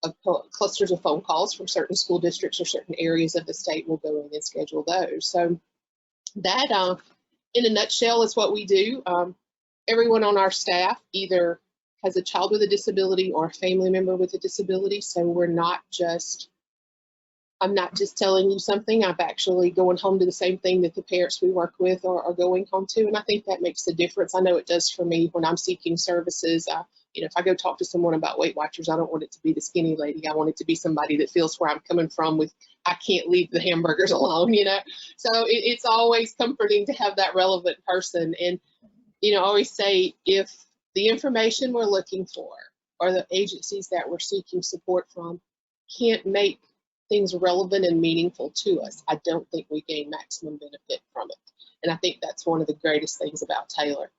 of clusters of phone calls from certain school districts or certain areas of the state. We'll go in and schedule those. So that, in a nutshell, is what we do. Everyone on our staff either has a child with a disability or a family member with a disability. So I'm not just telling you something, I'm actually going home to the same thing that the parents we work with are going home to. And I think that makes a difference. I know it does for me when I'm seeking services. You know, if I go talk to someone about Weight Watchers, I don't want it to be the skinny lady. I want it to be somebody that feels where I'm coming from with, I can't leave the hamburgers alone, you know? So it's always comforting to have that relevant person. And, you know, I always say, if the information we're looking for or the agencies that we're seeking support from can't make things relevant and meaningful to us, I don't think we gain maximum benefit from it. And I think that's one of the greatest things about Taylor.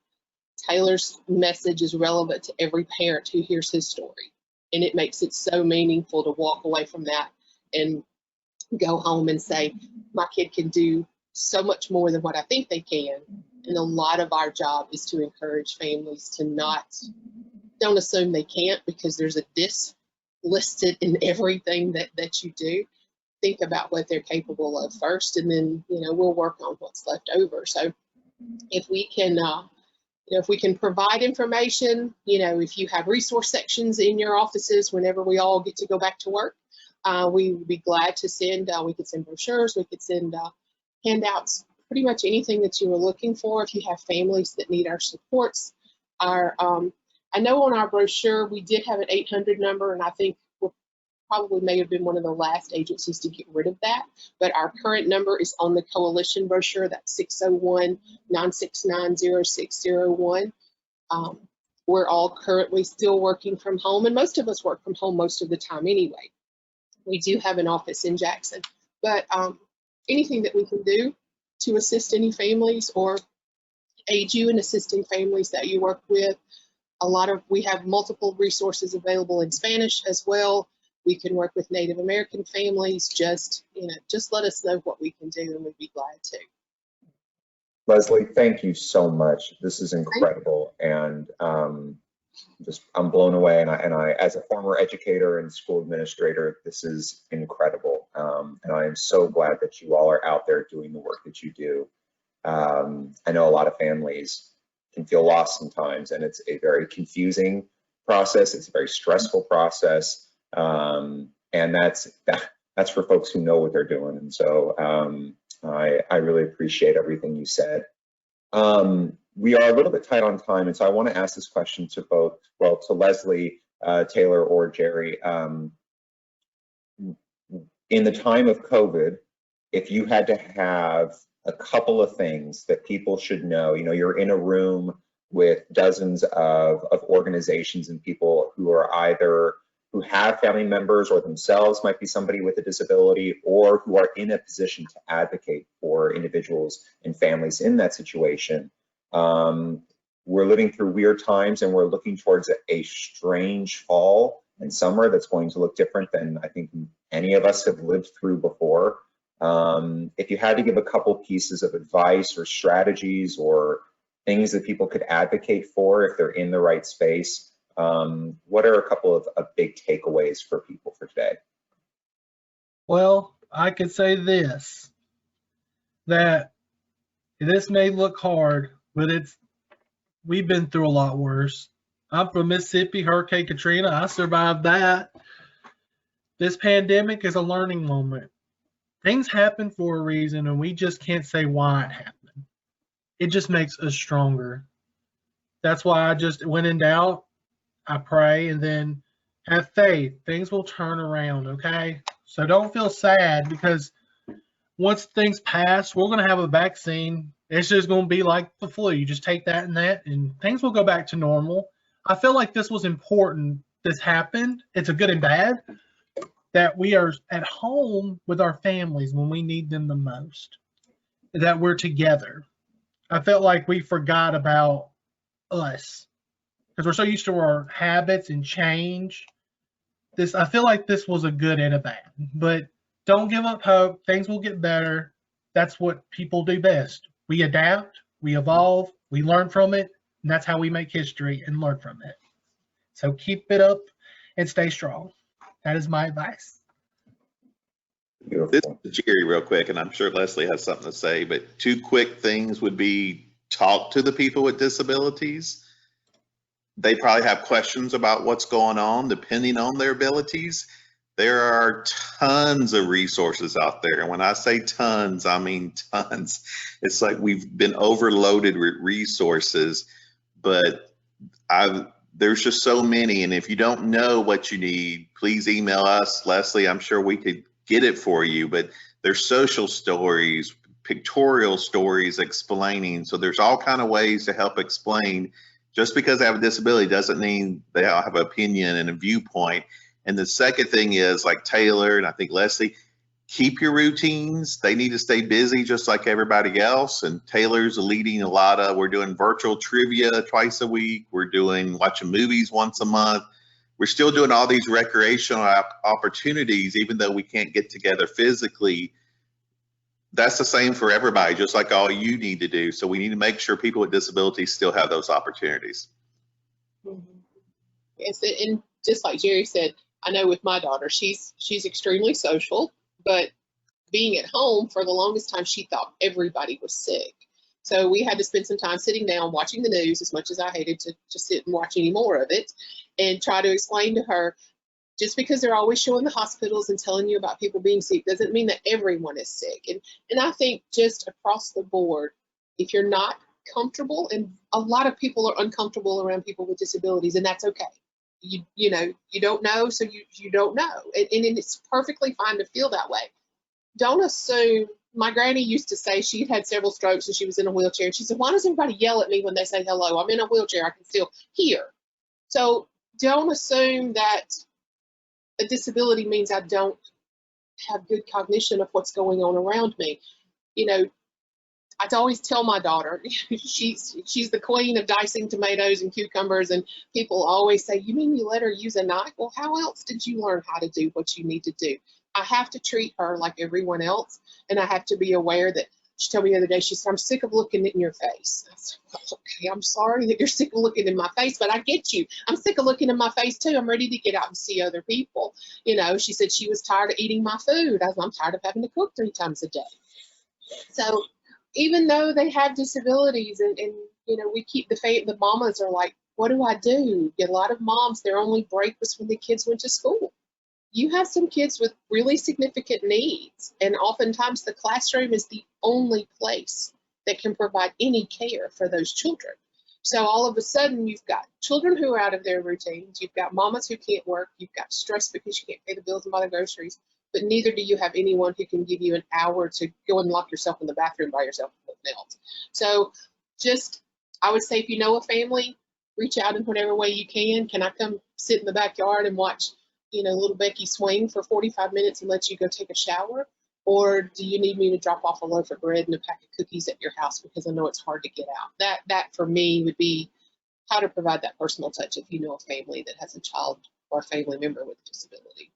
Taylor's message is relevant to every parent who hears his story. And it makes it so meaningful to walk away from that and go home and say, my kid can do so much more than what I think they can. And a lot of our job is to encourage families to don't assume they can't, because there's a listed in everything that you do. Think about what they're capable of first, and then, you know, we'll work on what's left over. So if we can, if we can provide information, you know, if you have resource sections in your offices whenever we all get to go back to work, we would be glad to send, we could send brochures, we could send handouts, pretty much anything that you were looking for. If you have families that need our supports, our I know on our brochure we did have an 800 number, and I think we probably may have been one of the last agencies to get rid of that. But our current number is on the coalition brochure. That's 601-969-0601. We're all currently still working from home, and most of us work from home most of the time anyway. We do have an office in Jackson, but anything that we can do to assist any families or aid you in assisting families that you work with. We have multiple resources available in Spanish as well. We can work with Native American families. Just let us know what we can do, and we'd be glad to. Leslie, thank you so much. This is incredible, and I'm blown away. And I, as a former educator and school administrator, this is incredible. And I am so glad that you all are out there doing the work that you do. I know a lot of families can feel lost sometimes, and it's a very confusing process. It's a very stressful process, and that's for folks who know what they're doing. And so I really appreciate everything you said. We are a little bit tight on time, and so I want to ask this question to both, well, to Leslie, Taylor, or Jerry. In the time of COVID, if you had to have a couple of things that people should know, you're in a room with dozens of organizations and people who are who have family members or themselves might be somebody with a disability, or who are in a position to advocate for individuals and families in that situation. We're living through weird times, and we're looking towards a strange fall and summer that's going to look different than I think any of us have lived through before. If you had to give a couple pieces of advice or strategies or things that people could advocate for if they're in the right space, what are a couple of big takeaways for people for today? Well, I could say this, that this may look hard, but we've been through a lot worse. I'm from Mississippi, Hurricane Katrina. I survived that. This pandemic is a learning moment. Things happen for a reason, and we just can't say why it happened. It just makes us stronger. That's why when in doubt, I pray and then have faith. Things will turn around, okay? So don't feel sad, because once things pass, we're going to have a vaccine. It's just going to be like the flu. You just take that and things will go back to normal. I feel like this was important. This happened. It's a good and bad that we are at home with our families when we need them the most, that we're together. I felt like we forgot about us because we're so used to our habits and change. I feel like this was a good and a bad, but don't give up hope. Things will get better. That's what people do best. We adapt, we evolve, we learn from it, and that's how we make history and learn from it. So keep it up and stay strong. That is my advice. This is Jerry real quick, and I'm sure Leslie has something to say, but 2 quick things would be talk to the people with disabilities. They probably have questions about what's going on depending on their abilities. There are tons of resources out there. And when I say tons, I mean tons. It's like we've been overloaded with resources, but there's just so many. And if you don't know what you need, please email us. Leslie, I'm sure we could get it for you, but there's social stories, pictorial stories explaining. So there's all kinds of ways to help explain. Just because they have a disability doesn't mean they all have an opinion and a viewpoint. And the second thing is, like Taylor and I think Leslie, keep your routines. They need to stay busy just like everybody else. And Taylor's leading we're doing virtual trivia twice a week. We're watching movies once a month. We're still doing all these recreational opportunities, even though we can't get together physically. That's the same for everybody, just like all you need to do. So we need to make sure people with disabilities still have those opportunities. Mm-hmm. Yes, and just like Jerry said, I know with my daughter, she's extremely social, but being at home for the longest time, she thought everybody was sick. So we had to spend some time sitting down watching the news, as much as I hated to sit and watch any more of it, and try to explain to her, just because they're always showing the hospitals and telling you about people being sick doesn't mean that everyone is sick. And I think just across the board, if you're not comfortable, and a lot of people are uncomfortable around people with disabilities, and that's okay. You know, you don't know, so you don't know, and it's perfectly fine to feel that way. Don't assume. My granny used to say she'd had several strokes and she was in a wheelchair. And she said, why does everybody yell at me when they say hello? I'm in a wheelchair, I can still hear. So don't assume that a disability means I don't have good cognition of what's going on around me. You know, I always tell my daughter, she's the queen of dicing tomatoes and cucumbers, and people always say, you mean you let her use a knife? Well, how else did you learn how to do what you need to do? I have to treat her like everyone else, and I have to be aware that, she told me the other day, she said, I'm sick of looking in your face. I said, well, okay, I'm sorry that you're sick of looking in my face, but I get you. I'm sick of looking in my face too. I'm ready to get out and see other people. You know, she said she was tired of eating my food. I'm tired of having to cook 3 times a day. So even though they have disabilities, and you know, we keep the mamas are like, what do I do? A lot of moms, their only break was when the kids went to school. You have some kids with really significant needs, and oftentimes the classroom is the only place that can provide any care for those children. So all of a sudden, you've got children who are out of their routines, you've got mamas who can't work, you've got stress because you can't pay the bills and buy the groceries, but neither do you have anyone who can give you an hour to go and lock yourself in the bathroom by yourself with nothing else. So just, I would say, if you know a family, reach out in whatever way you can. Can I come sit in the backyard and watch, you know, little Becky swing for 45 minutes and let you go take a shower? Or do you need me to drop off a loaf of bread and a pack of cookies at your house because I know it's hard to get out? That for me would be how to provide that personal touch if you know a family that has a child or a family member with a disability.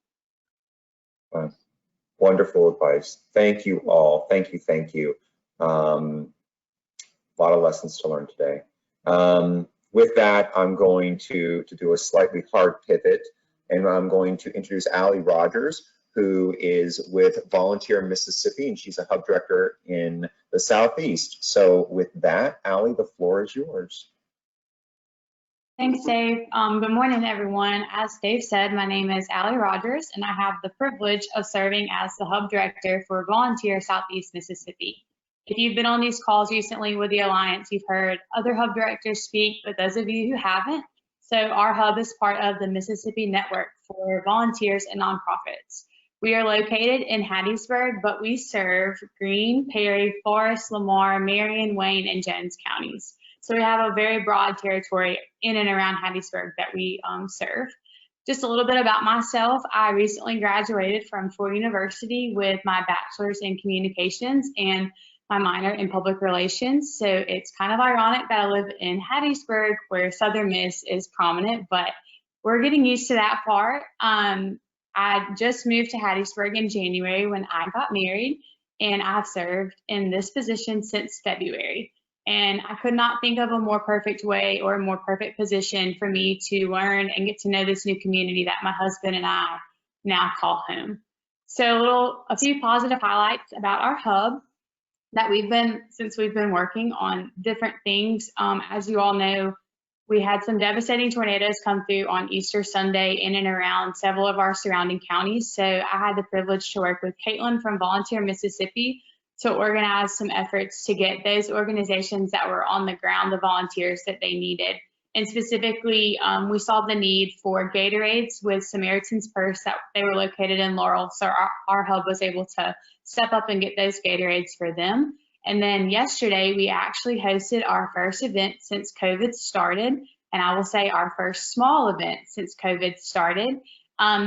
Wonderful advice. Thank you all. Thank you. Thank you. A lot of lessons to learn today. With that, I'm going to do a slightly hard pivot, and I'm going to introduce Allie Rogers, who is with Volunteer Mississippi, and she's a hub director in the Southeast. So with that, Allie, the floor is yours. Thanks, Dave. Good morning, everyone. As Dave said, my name is Allie Rogers, and I have the privilege of serving as the hub director for Volunteer Southeast Mississippi. If you've been on these calls recently with the Alliance, you've heard other hub directors speak, but those of you who haven't, so our hub is part of the Mississippi Network for volunteers and nonprofits. We are located in Hattiesburg, but we serve Greene, Perry, Forest, Lamar, Marion, Wayne, and Jones counties. So we have a very broad territory in and around Hattiesburg that we serve. Just a little bit about myself. I recently graduated from Ford University with my bachelor's in communications and my minor in public relations. So it's kind of ironic that I live in Hattiesburg, where Southern Miss is prominent, but we're getting used to that part. I just moved to Hattiesburg in January when I got married, and I've served in this position since February. And I could not think of a more perfect way or a more perfect position for me to learn and get to know this new community that my husband and I now call home. So a few positive highlights about our hub that since we've been working on different things. As you all know, we had some devastating tornadoes come through on Easter Sunday in and around several of our surrounding counties. So I had the privilege to work with Caitlin from Volunteer Mississippi to organize some efforts to get those organizations that were on the ground the volunteers that they needed. And specifically, we saw the need for Gatorades with Samaritan's Purse that they were located in Laurel. So our hub was able to step up and get those Gatorades for them. And then yesterday, we actually hosted our first event since COVID started. And I will say our first small event since COVID started.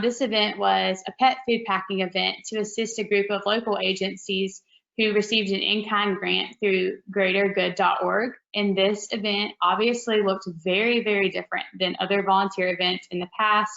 This event was a pet food packing event to assist a group of local agencies who received an in-kind grant through greatergood.org. And this event obviously looked very, very different than other volunteer events in the past.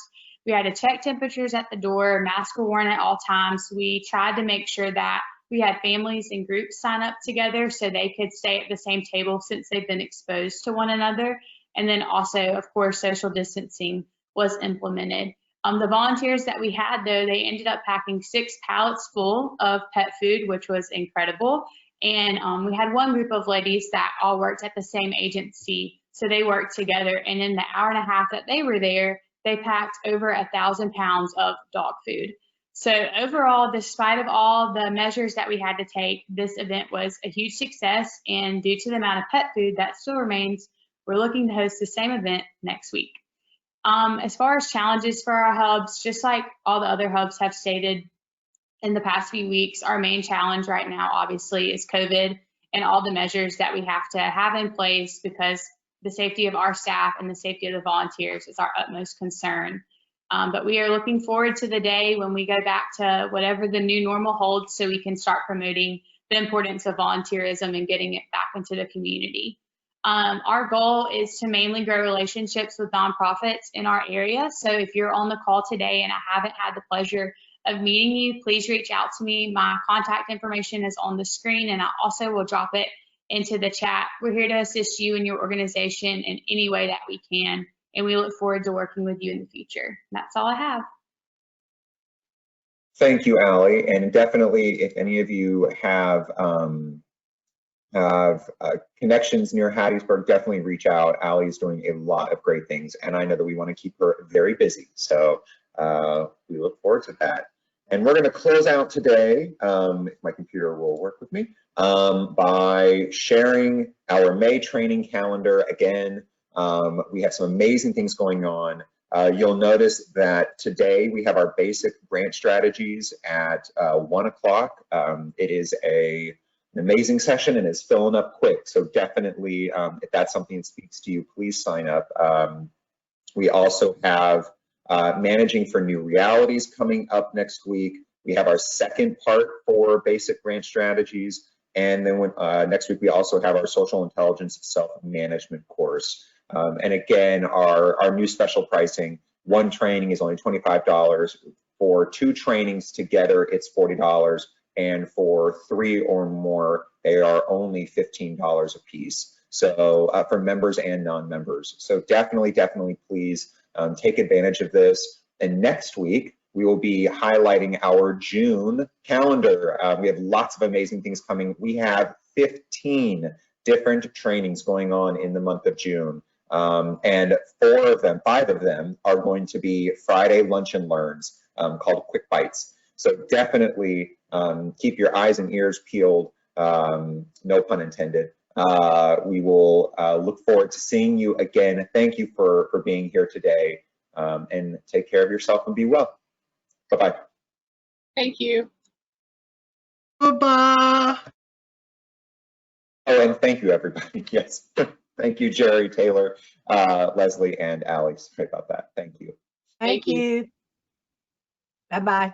We had to check temperatures at the door, masks were worn at all times. We tried to make sure that we had families and groups sign up together so they could stay at the same table since they've been exposed to one another. And then also, of course, social distancing was implemented. The volunteers that we had, though, they ended up packing 6 pallets full of pet food, which was incredible. And we had one group of ladies that all worked at the same agency, so they worked together. And in the hour and a half that they were there, they packed over 1,000 pounds of dog food. So overall, despite of all the measures that we had to take, this event was a huge success, and due to the amount of pet food that still remains, we're looking to host the same event next week. As far as challenges for our hubs, just like all the other hubs have stated in the past few weeks, our main challenge right now obviously is COVID and all the measures that we have to have in place, because the safety of our staff and the safety of the volunteers is our utmost concern. But we are looking forward to the day when we go back to whatever the new normal holds, so we can start promoting the importance of volunteerism and getting it back into the community. Our goal is to mainly grow relationships with nonprofits in our area. So if you're on the call today and I haven't had the pleasure of meeting you, please reach out to me. My contact information is on the screen, and I also will drop it into the chat. We're here to assist you and your organization in any way that we can, and we look forward to working with you in the future. That's all I have. Thank you, Allie. And definitely, if any of you have connections near Hattiesburg, definitely reach out. Allie is doing a lot of great things, and I know that we want to keep her very busy. So we look forward to that. And we're going to close out today, if my computer will work with me, by sharing our May training calendar again. We have some amazing things going on. You'll notice that today we have our basic grant strategies at 1 o'clock. It is an amazing session and is filling up quick. So definitely, if that's something that speaks to you, please sign up. We also have Managing for New Realities coming up next week. We have our second part for basic grant strategies. And then next week, we also have our Social Intelligence Self-Management course. And again, our new special pricing, one training is only $25. For 2 trainings together, it's $40. And for 3 or more, they are only $15 a piece. So for members and non-members. So definitely please take advantage of this. And next week, we will be highlighting our June calendar. We have lots of amazing things coming. We have 15 different trainings going on in the month of June. And 5 of them are going to be Friday lunch and learns called Quick Bites. So definitely keep your eyes and ears peeled, no pun intended. We will look forward to seeing you again. Thank you for being here today, and take care of yourself and be well. Bye-bye. Thank you. Bye-bye. Oh, and thank you, everybody. Yes. Thank you, Jerry, Taylor, Leslie, and Allie. Sorry about that. Thank you. Thank you. Bye-bye.